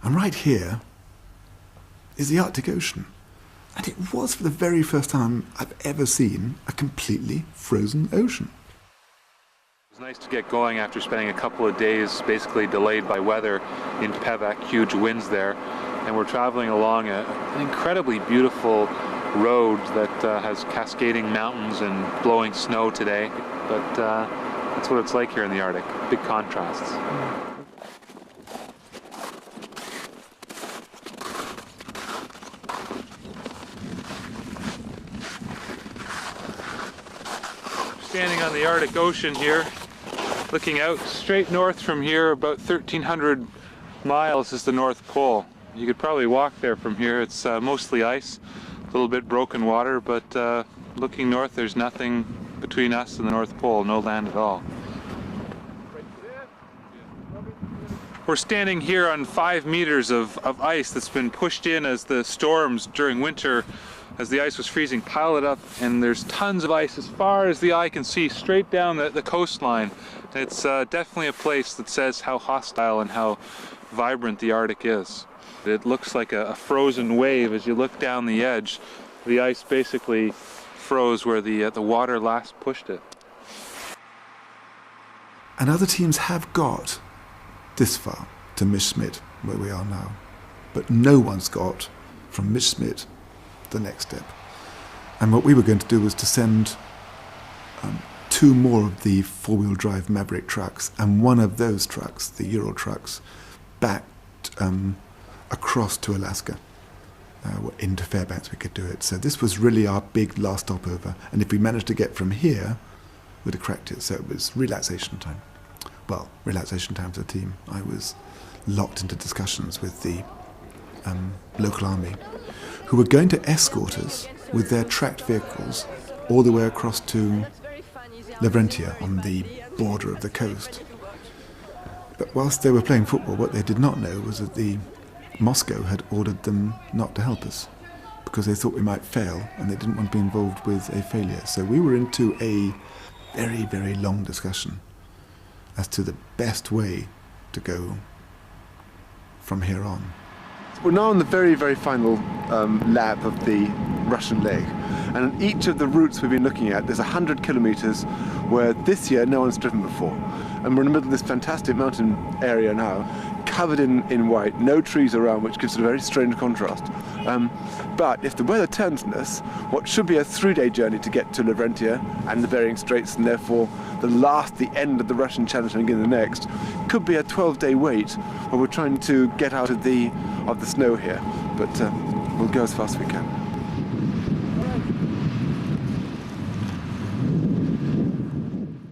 And right here is the Arctic Ocean. And it was for the very first time I've ever seen a completely frozen ocean. It was nice to get going after spending a couple of days basically delayed by weather in Pevek, huge winds there. And we're traveling along an incredibly beautiful road that has cascading mountains and blowing snow today. But that's what it's like here in the Arctic, big contrasts. Standing on the Arctic Ocean here, looking out straight north from here, about 1,300 miles is the North Pole. You could probably walk there from here. It's mostly ice, a little bit broken water, but looking north there's nothing between us and the North Pole, no land at all. We're standing here on 5 meters of ice that's been pushed in as the storms during winter, as the ice was freezing, piled it up, and there's tons of ice as far as the eye can see, straight down the coastline. It's definitely a place that says how hostile and how vibrant the Arctic is. It looks like a frozen wave as you look down the edge. The ice basically froze where the water last pushed it. And other teams have got this far to Mys Shmidta, where we are now. But no one's got from Mys Shmidta the next step. And what we were going to do was to send 2 more of the 4-wheel drive Maverick trucks and one of those trucks, the Ural trucks, back across to Alaska. Into Fairbanks we could do it. So this was really our big last stopover, and if we managed to get from here, we'd have cracked it. So it was relaxation time. Well, relaxation time for the team. I was locked into discussions with the local army, who were going to escort us with their tracked vehicles all the way across to Laurentia on the border of the coast. But whilst they were playing football, what they did not know was that Moscow had ordered them not to help us because they thought we might fail and they didn't want to be involved with a failure. So we were into a very, very long discussion as to the best way to go from here on. We're now on the very, very final lap of the Russian leg, and on each of the routes we've been looking at there's 100 kilometers where this year no one's driven before, and we're in the middle of this fantastic mountain area now, covered in white, no trees around, which gives it a very strange contrast. But if the weather turns on us, what should be a 3-day journey to get to Laurentia and the Bering Straits, and therefore the end of the Russian challenge and begin the next, could be a 12-day wait where we're trying to get out of the snow here. But we'll go as fast as we can.